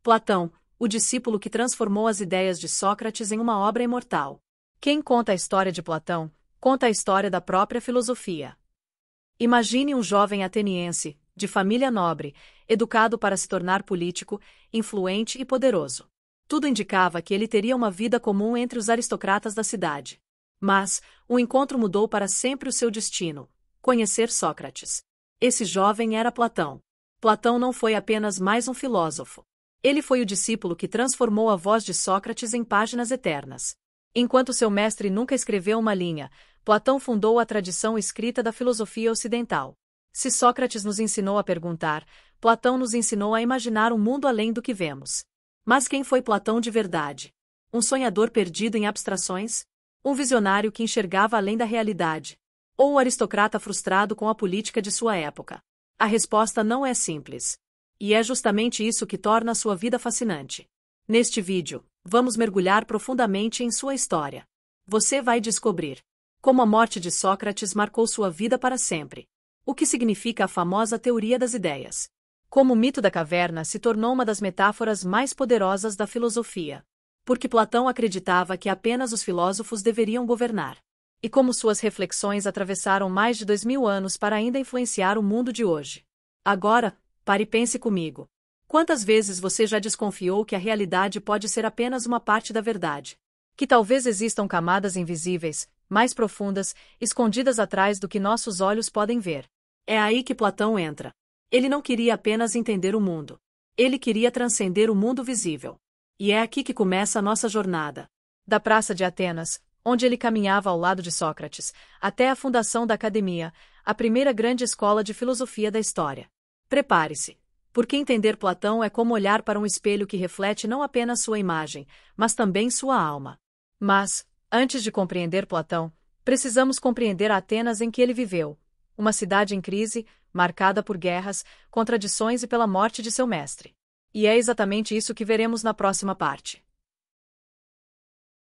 Platão, o discípulo que transformou as ideias de Sócrates em uma obra imortal. Quem conta a história de Platão, conta a história da própria filosofia. Imagine um jovem ateniense, de família nobre, educado para se tornar político, influente e poderoso. Tudo indicava que ele teria uma vida comum entre os aristocratas da cidade. Mas, o encontro mudou para sempre o seu destino: conhecer Sócrates. Esse jovem era Platão. Platão não foi apenas mais um filósofo. Ele foi o discípulo que transformou a voz de Sócrates em páginas eternas. Enquanto seu mestre nunca escreveu uma linha, Platão fundou a tradição escrita da filosofia ocidental. Se Sócrates nos ensinou a perguntar, Platão nos ensinou a imaginar um mundo além do que vemos. Mas quem foi Platão de verdade? Um sonhador perdido em abstrações? Um visionário que enxergava além da realidade? Ou um aristocrata frustrado com a política de sua época? A resposta não é simples. E é justamente isso que torna a sua vida fascinante. Neste vídeo, vamos mergulhar profundamente em sua história. Você vai descobrir como a morte de Sócrates marcou sua vida para sempre. O que significa a famosa teoria das ideias? Como o mito da caverna se tornou uma das metáforas mais poderosas da filosofia. Porque Platão acreditava que apenas os filósofos deveriam governar. E como suas reflexões atravessaram mais de 2000 anos para ainda influenciar o mundo de hoje. Agora, pare e pense comigo. Quantas vezes você já desconfiou que a realidade pode ser apenas uma parte da verdade? Que talvez existam camadas invisíveis, mais profundas, escondidas atrás do que nossos olhos podem ver. É aí que Platão entra. Ele não queria apenas entender o mundo. Ele queria transcender o mundo visível. E é aqui que começa a nossa jornada. Da Praça de Atenas, onde ele caminhava ao lado de Sócrates, até a fundação da Academia, a primeira grande escola de filosofia da história. Prepare-se, porque entender Platão é como olhar para um espelho que reflete não apenas sua imagem, mas também sua alma. Mas, antes de compreender Platão, precisamos compreender a Atenas em que ele viveu, uma cidade em crise, marcada por guerras, contradições e pela morte de seu mestre. E é exatamente isso que veremos na próxima parte.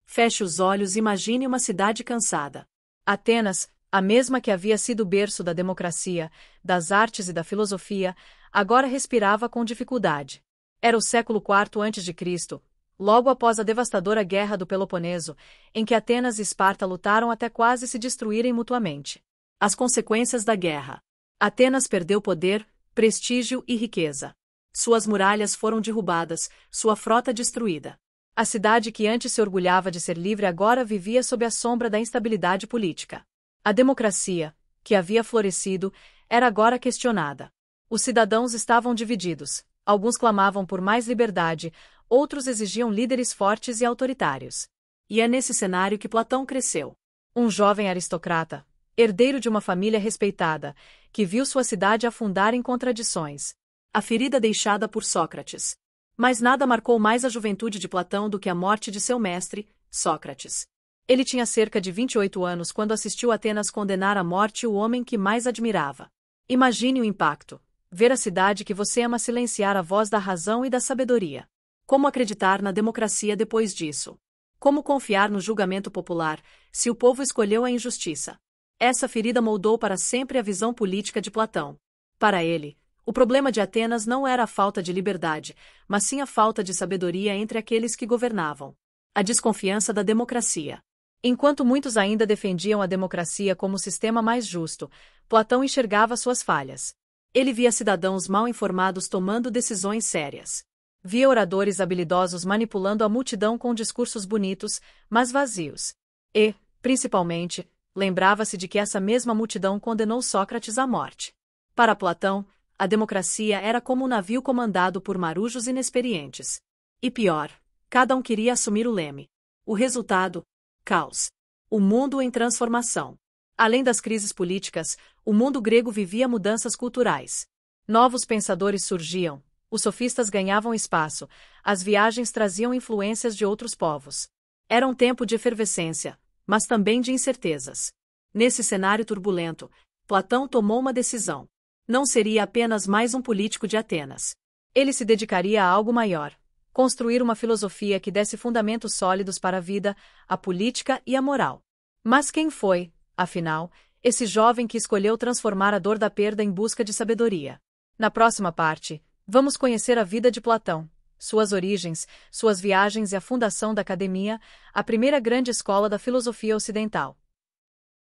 Feche os olhos e imagine uma cidade cansada. Atenas, a mesma que havia sido o berço da democracia, das artes e da filosofia, agora respirava com dificuldade. Era o século IV a.C., logo após a devastadora Guerra do Peloponeso, em que Atenas e Esparta lutaram até quase se destruírem mutuamente. As consequências da guerra. Atenas perdeu poder, prestígio e riqueza. Suas muralhas foram derrubadas, sua frota destruída. A cidade que antes se orgulhava de ser livre agora vivia sob a sombra da instabilidade política. A democracia, que havia florescido, era agora questionada. Os cidadãos estavam divididos. Alguns clamavam por mais liberdade, outros exigiam líderes fortes e autoritários. E é nesse cenário que Platão cresceu. Um jovem aristocrata, herdeiro de uma família respeitada, que viu sua cidade afundar em contradições. A ferida deixada por Sócrates. Mas nada marcou mais a juventude de Platão do que a morte de seu mestre, Sócrates. Ele tinha cerca de 28 anos quando assistiu Atenas condenar à morte o homem que mais admirava. Imagine o impacto. Ver a cidade que você ama silenciar a voz da razão e da sabedoria. Como acreditar na democracia depois disso? Como confiar no julgamento popular, se o povo escolheu a injustiça? Essa ferida moldou para sempre a visão política de Platão. Para ele, o problema de Atenas não era a falta de liberdade, mas sim a falta de sabedoria entre aqueles que governavam. A desconfiança da democracia. Enquanto muitos ainda defendiam a democracia como o sistema mais justo, Platão enxergava suas falhas. Ele via cidadãos mal informados tomando decisões sérias. Via oradores habilidosos manipulando a multidão com discursos bonitos, mas vazios. E, principalmente, lembrava-se de que essa mesma multidão condenou Sócrates à morte. Para Platão, a democracia era como um navio comandado por marujos inexperientes. E pior, cada um queria assumir o leme. O resultado? Caos. O mundo em transformação. Além das crises políticas, o mundo grego vivia mudanças culturais. Novos pensadores surgiam, os sofistas ganhavam espaço, as viagens traziam influências de outros povos. Era um tempo de efervescência, mas também de incertezas. Nesse cenário turbulento, Platão tomou uma decisão. Não seria apenas mais um político de Atenas. Ele se dedicaria a algo maior. Construir uma filosofia que desse fundamentos sólidos para a vida, a política e a moral. Mas quem foi, afinal, esse jovem que escolheu transformar a dor da perda em busca de sabedoria? Na próxima parte, vamos conhecer a vida de Platão, suas origens, suas viagens e a fundação da Academia, a primeira grande escola da filosofia ocidental.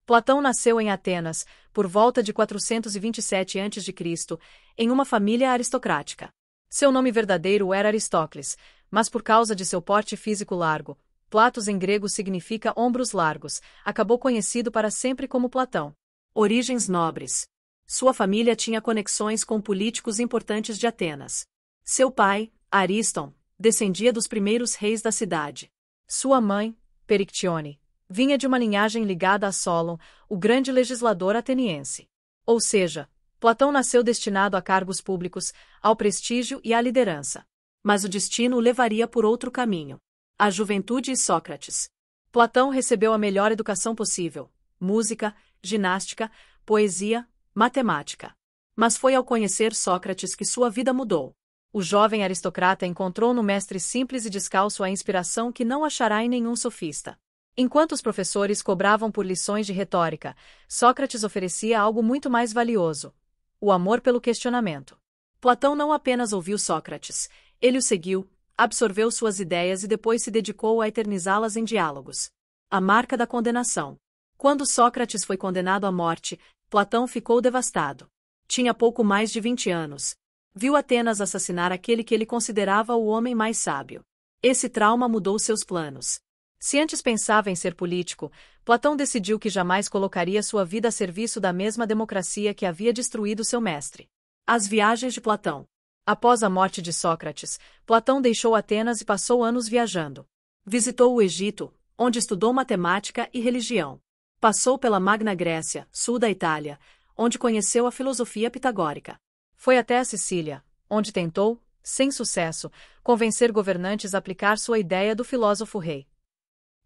Platão nasceu em Atenas, por volta de 427 a.C., em uma família aristocrática. Seu nome verdadeiro era Aristócles, mas por causa de seu porte físico largo, Platos em grego significa ombros largos, acabou conhecido para sempre como Platão. Origens nobres. Sua família tinha conexões com políticos importantes de Atenas. Seu pai, Ariston, descendia dos primeiros reis da cidade. Sua mãe, Perictione, vinha de uma linhagem ligada a Solon, o grande legislador ateniense. Ou seja, Platão nasceu destinado a cargos públicos, ao prestígio e à liderança. Mas o destino o levaria por outro caminho. A juventude e Sócrates. Platão recebeu a melhor educação possível: música, ginástica, poesia, matemática. Mas foi ao conhecer Sócrates que sua vida mudou. O jovem aristocrata encontrou no mestre simples e descalço a inspiração que não achará em nenhum sofista. Enquanto os professores cobravam por lições de retórica, Sócrates oferecia algo muito mais valioso: o amor pelo questionamento. Platão não apenas ouviu Sócrates, ele o seguiu, absorveu suas ideias e depois se dedicou a eternizá-las em diálogos. A marca da condenação. Quando Sócrates foi condenado à morte, Platão ficou devastado. Tinha pouco mais de 20 anos. Viu Atenas assassinar aquele que ele considerava o homem mais sábio. Esse trauma mudou seus planos. Se antes pensava em ser político, Platão decidiu que jamais colocaria sua vida a serviço da mesma democracia que havia destruído seu mestre. As viagens de Platão. Após a morte de Sócrates, Platão deixou Atenas e passou anos viajando. Visitou o Egito, onde estudou matemática e religião. Passou pela Magna Grécia, sul da Itália, onde conheceu a filosofia pitagórica. Foi até a Sicília, onde tentou, sem sucesso, convencer governantes a aplicar sua ideia do filósofo-rei.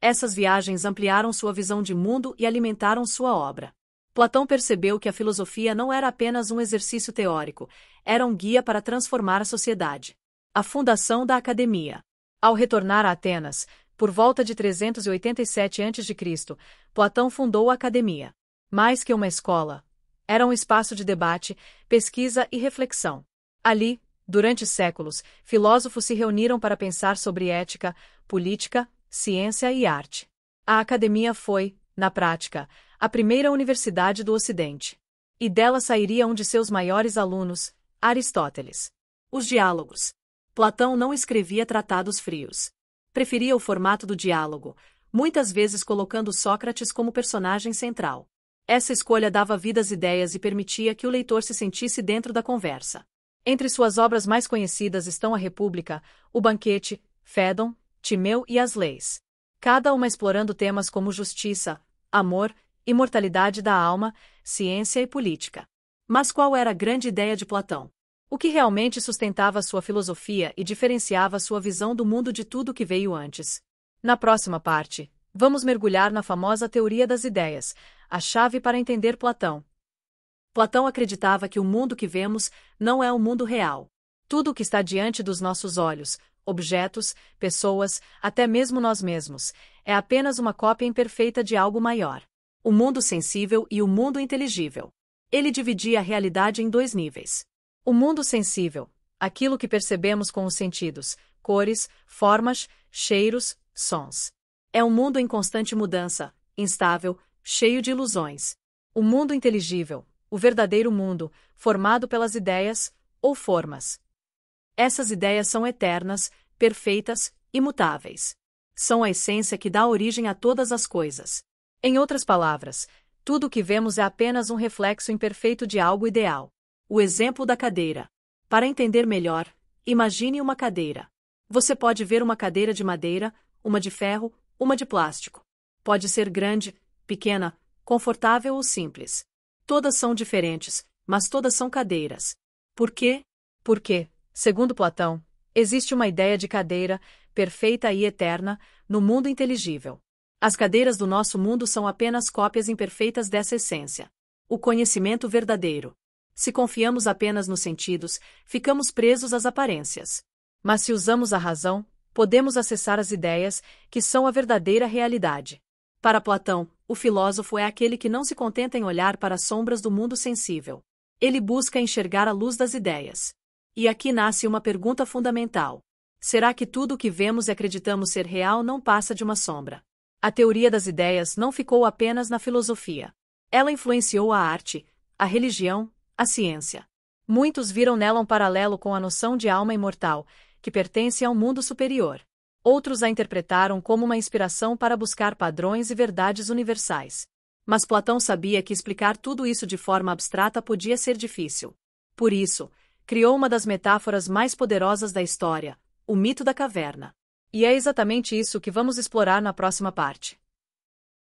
Essas viagens ampliaram sua visão de mundo e alimentaram sua obra. Platão percebeu que a filosofia não era apenas um exercício teórico, era um guia para transformar a sociedade. A fundação da Academia. Ao retornar a Atenas, por volta de 387 a.C., Platão fundou a Academia. Mais que uma escola, era um espaço de debate, pesquisa e reflexão. Ali, durante séculos, filósofos se reuniram para pensar sobre ética, política, ciência e arte. A Academia foi, na prática, a primeira universidade do Ocidente. E dela sairia um de seus maiores alunos, Aristóteles. Os diálogos. Platão não escrevia tratados frios. Preferia o formato do diálogo, muitas vezes colocando Sócrates como personagem central. Essa escolha dava vida às ideias e permitia que o leitor se sentisse dentro da conversa. Entre suas obras mais conhecidas estão A República, O Banquete, Fédon, Timeu e As Leis. Cada uma explorando temas como justiça, amor, imortalidade da alma, ciência e política. Mas qual era a grande ideia de Platão? O que realmente sustentava sua filosofia e diferenciava sua visão do mundo de tudo que veio antes? Na próxima parte, vamos mergulhar na famosa teoria das ideias, a chave para entender Platão. Platão acreditava que o mundo que vemos não é o mundo real. Tudo o que está diante dos nossos olhos, objetos, pessoas, até mesmo nós mesmos, é apenas uma cópia imperfeita de algo maior. O mundo sensível e o mundo inteligível. Ele dividia a realidade em dois níveis. O mundo sensível, aquilo que percebemos com os sentidos, cores, formas, cheiros, sons. É um mundo em constante mudança, instável, cheio de ilusões. O mundo inteligível, o verdadeiro mundo, formado pelas ideias, ou formas. Essas ideias são eternas, perfeitas, imutáveis. São a essência que dá origem a todas as coisas. Em outras palavras, tudo o que vemos é apenas um reflexo imperfeito de algo ideal. O exemplo da cadeira. Para entender melhor, imagine uma cadeira. Você pode ver uma cadeira de madeira, uma de ferro, uma de plástico. Pode ser grande, pequena, confortável ou simples. Todas são diferentes, mas todas são cadeiras. Por quê? Porque, segundo Platão, existe uma ideia de cadeira, perfeita e eterna, no mundo inteligível. As cadeiras do nosso mundo são apenas cópias imperfeitas dessa essência. O conhecimento verdadeiro. Se confiamos apenas nos sentidos, ficamos presos às aparências. Mas se usamos a razão, podemos acessar as ideias, que são a verdadeira realidade. Para Platão, o filósofo é aquele que não se contenta em olhar para as sombras do mundo sensível. Ele busca enxergar a luz das ideias. E aqui nasce uma pergunta fundamental. Será que tudo o que vemos e acreditamos ser real não passa de uma sombra? A teoria das ideias não ficou apenas na filosofia. Ela influenciou a arte, a religião, a ciência. Muitos viram nela um paralelo com a noção de alma imortal, que pertence a um mundo superior. Outros a interpretaram como uma inspiração para buscar padrões e verdades universais. Mas Platão sabia que explicar tudo isso de forma abstrata podia ser difícil. Por isso, criou uma das metáforas mais poderosas da história, o mito da caverna. E é exatamente isso que vamos explorar na próxima parte.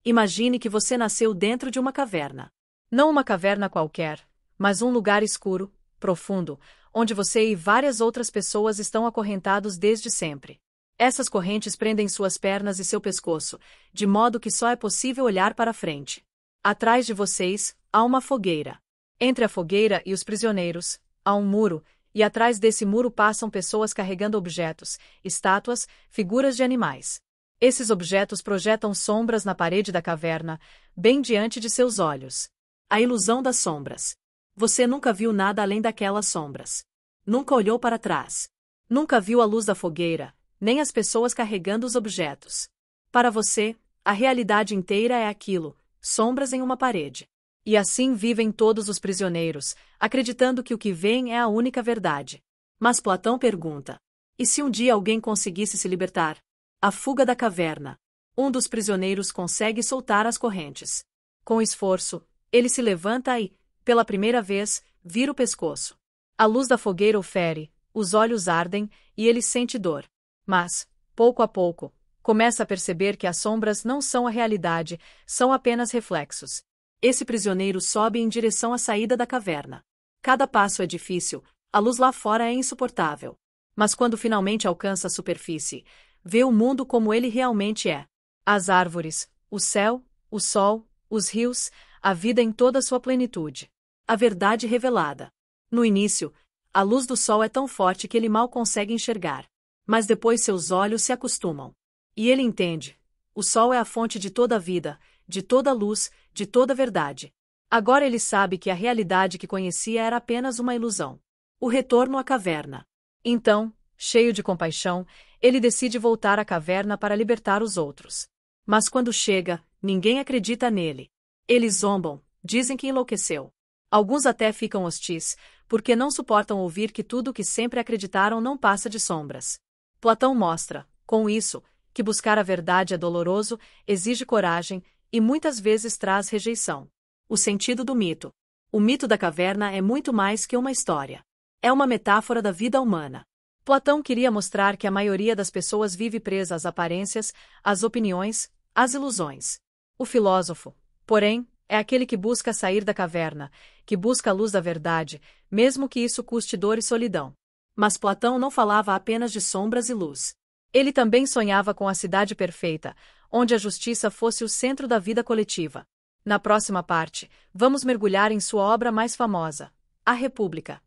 Imagine que você nasceu dentro de uma caverna. Não uma caverna qualquer, mas um lugar escuro, profundo, onde você e várias outras pessoas estão acorrentados desde sempre. Essas correntes prendem suas pernas e seu pescoço, de modo que só é possível olhar para frente. Atrás de vocês, há uma fogueira. Entre a fogueira e os prisioneiros, há um muro, e atrás desse muro passam pessoas carregando objetos, estátuas, figuras de animais. Esses objetos projetam sombras na parede da caverna, bem diante de seus olhos. A ilusão das sombras. Você nunca viu nada além daquelas sombras. Nunca olhou para trás. Nunca viu a luz da fogueira, nem as pessoas carregando os objetos. Para você, a realidade inteira é aquilo, sombras em uma parede. E assim vivem todos os prisioneiros, acreditando que o que veem é a única verdade. Mas Platão pergunta: e se um dia alguém conseguisse se libertar? A fuga da caverna. Um dos prisioneiros consegue soltar as correntes. Com esforço, ele se levanta e, pela primeira vez, vira o pescoço. A luz da fogueira o fere, os olhos ardem, e ele sente dor. Mas, pouco a pouco, começa a perceber que as sombras não são a realidade, são apenas reflexos. Esse prisioneiro sobe em direção à saída da caverna. Cada passo é difícil, a luz lá fora é insuportável. Mas quando finalmente alcança a superfície, vê o mundo como ele realmente é. As árvores, o céu, o sol, os rios, a vida em toda a sua plenitude. A verdade revelada. No início, a luz do sol é tão forte que ele mal consegue enxergar. Mas depois seus olhos se acostumam. E ele entende. O sol é a fonte de toda a vida, de toda a luz, de toda a verdade. Agora ele sabe que a realidade que conhecia era apenas uma ilusão. O retorno à caverna. Então, cheio de compaixão, ele decide voltar à caverna para libertar os outros. Mas quando chega, ninguém acredita nele. Eles zombam, dizem que enlouqueceu. Alguns até ficam hostis, porque não suportam ouvir que tudo o que sempre acreditaram não passa de sombras. Platão mostra, com isso, que buscar a verdade é doloroso, exige coragem, e muitas vezes traz rejeição. O sentido do mito. O mito da caverna é muito mais que uma história. É uma metáfora da vida humana. Platão queria mostrar que a maioria das pessoas vive presa às aparências, às opiniões, às ilusões. O filósofo, porém, é aquele que busca sair da caverna, que busca a luz da verdade, mesmo que isso custe dor e solidão. Mas Platão não falava apenas de sombras e luz. Ele também sonhava com a cidade perfeita, onde a justiça fosse o centro da vida coletiva. Na próxima parte, vamos mergulhar em sua obra mais famosa, A República.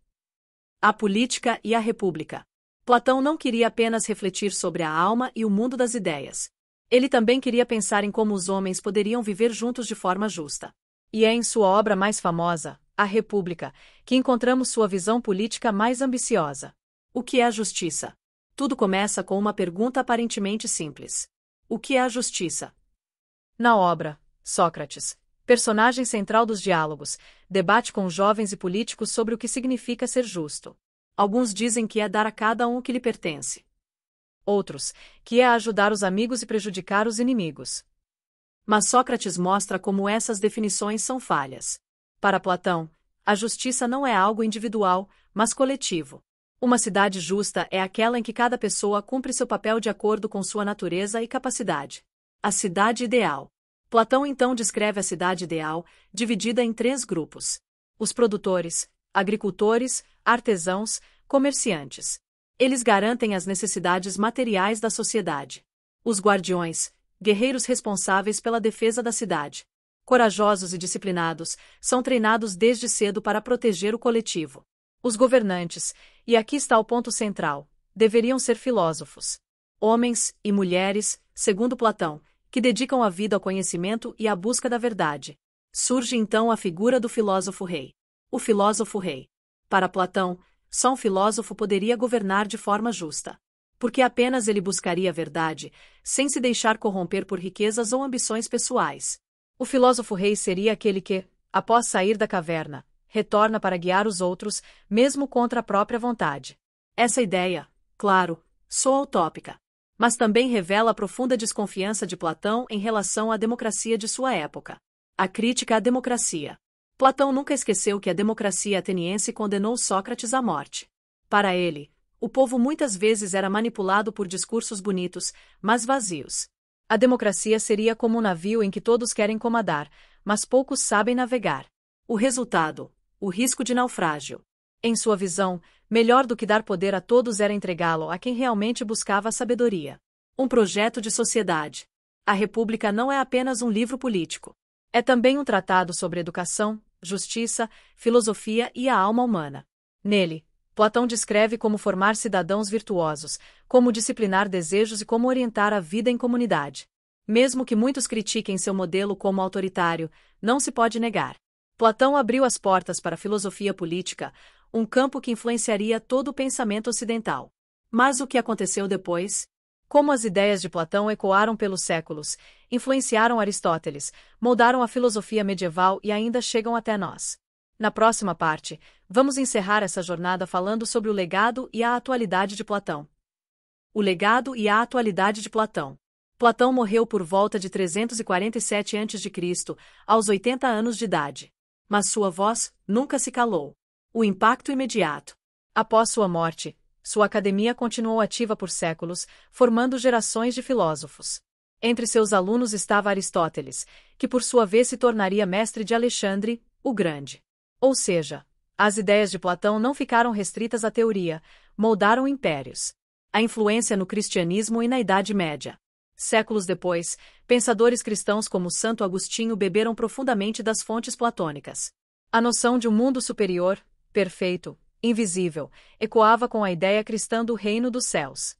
A Política e a República. Platão não queria apenas refletir sobre a alma e o mundo das ideias. Ele também queria pensar em como os homens poderiam viver juntos de forma justa. E é em sua obra mais famosa, A República, que encontramos sua visão política mais ambiciosa. O que é a justiça? Tudo começa com uma pergunta aparentemente simples. O que é a justiça? Na obra, Sócrates, personagem central dos diálogos, debate com jovens e políticos sobre o que significa ser justo. Alguns dizem que é dar a cada um o que lhe pertence. Outros, que é ajudar os amigos e prejudicar os inimigos. Mas Sócrates mostra como essas definições são falhas. Para Platão, a justiça não é algo individual, mas coletivo. Uma cidade justa é aquela em que cada pessoa cumpre seu papel de acordo com sua natureza e capacidade. A cidade ideal. Platão então descreve a cidade ideal, dividida em 3 grupos: os produtores, agricultores, artesãos, comerciantes. Eles garantem as necessidades materiais da sociedade. Os guardiões, guerreiros responsáveis pela defesa da cidade. Corajosos e disciplinados, são treinados desde cedo para proteger o coletivo. Os governantes, e aqui está o ponto central, deveriam ser filósofos. Homens e mulheres, segundo Platão, que dedicam a vida ao conhecimento e à busca da verdade. Surge então a figura do filósofo-rei. O filósofo-rei. Para Platão, só um filósofo poderia governar de forma justa. porque apenas ele buscaria a verdade, sem se deixar corromper por riquezas ou ambições pessoais. O filósofo rei seria aquele que, após sair da caverna, retorna para guiar os outros, mesmo contra a própria vontade. Essa ideia, claro, soa utópica, mas também revela a profunda desconfiança de Platão em relação à democracia de sua época. A crítica à democracia. Platão nunca esqueceu que a democracia ateniense condenou Sócrates à morte. Para ele, o povo muitas vezes era manipulado por discursos bonitos, mas vazios. A democracia seria como um navio em que todos querem comandar, mas poucos sabem navegar. O resultado: o risco de naufrágio. Em sua visão, melhor do que dar poder a todos era entregá-lo a quem realmente buscava a sabedoria. Um projeto de sociedade. A República não é apenas um livro político. É também um tratado sobre educação, justiça, filosofia e a alma humana. Nele, Platão descreve como formar cidadãos virtuosos, como disciplinar desejos e como orientar a vida em comunidade. Mesmo que muitos critiquem seu modelo como autoritário, não se pode negar. Platão abriu as portas para a filosofia política, um campo que influenciaria todo o pensamento ocidental. Mas o que aconteceu depois? Como as ideias de Platão ecoaram pelos séculos, influenciaram Aristóteles, moldaram a filosofia medieval e ainda chegam até nós. Na próxima parte, vamos encerrar essa jornada falando sobre o legado e a atualidade de Platão. O legado e a atualidade de Platão. Platão morreu por volta de 347 a.C., aos 80 anos de idade. Mas sua voz nunca se calou. O impacto imediato. Após sua morte, sua academia continuou ativa por séculos, formando gerações de filósofos. Entre seus alunos estava Aristóteles, que por sua vez se tornaria mestre de Alexandre, o Grande. Ou seja, as ideias de Platão não ficaram restritas à teoria, moldaram impérios. A influência no cristianismo e na Idade Média. Séculos depois, pensadores cristãos como Santo Agostinho beberam profundamente das fontes platônicas. A noção de um mundo superior, perfeito, invisível, ecoava com a ideia cristã do reino dos céus.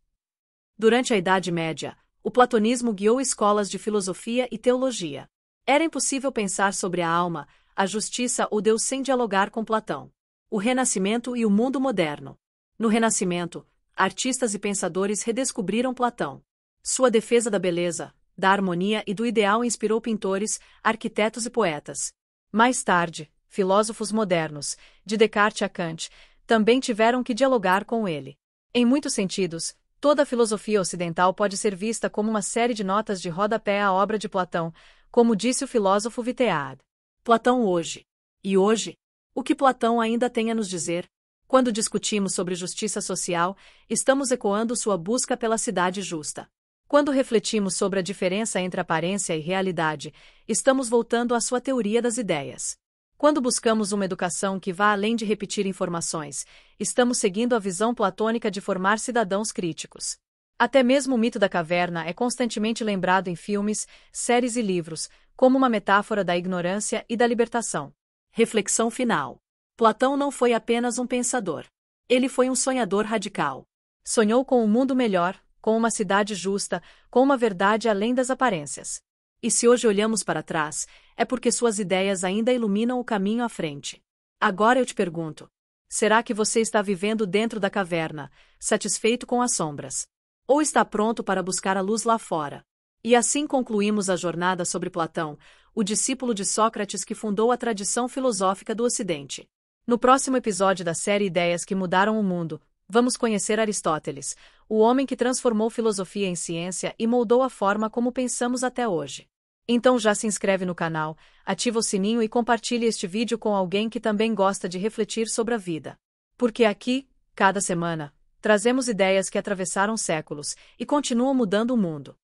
Durante a Idade Média, o platonismo guiou escolas de filosofia e teologia. Era impossível pensar sobre a alma, a justiça ou Deus sem dialogar com Platão. O Renascimento e o mundo moderno. No Renascimento, artistas e pensadores redescobriram Platão. Sua defesa da beleza, da harmonia e do ideal inspirou pintores, arquitetos e poetas. Mais tarde, filósofos modernos, de Descartes a Kant, também tiveram que dialogar com ele. Em muitos sentidos, toda a filosofia ocidental pode ser vista como uma série de notas de rodapé à obra de Platão, como disse o filósofo Vitead. Platão hoje. E hoje? O que Platão ainda tem a nos dizer? Quando discutimos sobre justiça social, estamos ecoando sua busca pela cidade justa. Quando refletimos sobre a diferença entre aparência e realidade, estamos voltando à sua teoria das ideias. Quando buscamos uma educação que vá além de repetir informações, estamos seguindo a visão platônica de formar cidadãos críticos. Até mesmo o mito da caverna é constantemente lembrado em filmes, séries e livros, como uma metáfora da ignorância e da libertação. Reflexão final. Platão não foi apenas um pensador. Ele foi um sonhador radical. Sonhou com um mundo melhor, com uma cidade justa, com uma verdade além das aparências. E se hoje olhamos para trás, é porque suas ideias ainda iluminam o caminho à frente. Agora eu te pergunto: será que você está vivendo dentro da caverna, satisfeito com as sombras? Ou está pronto para buscar a luz lá fora? E assim concluímos a jornada sobre Platão, o discípulo de Sócrates que fundou a tradição filosófica do Ocidente. No próximo episódio da série Ideias que Mudaram o Mundo, vamos conhecer Aristóteles, o homem que transformou filosofia em ciência e moldou a forma como pensamos até hoje. Então já se inscreve no canal, ativa o sininho e compartilhe este vídeo com alguém que também gosta de refletir sobre a vida. Porque aqui, cada semana, trazemos ideias que atravessaram séculos e continuam mudando o mundo.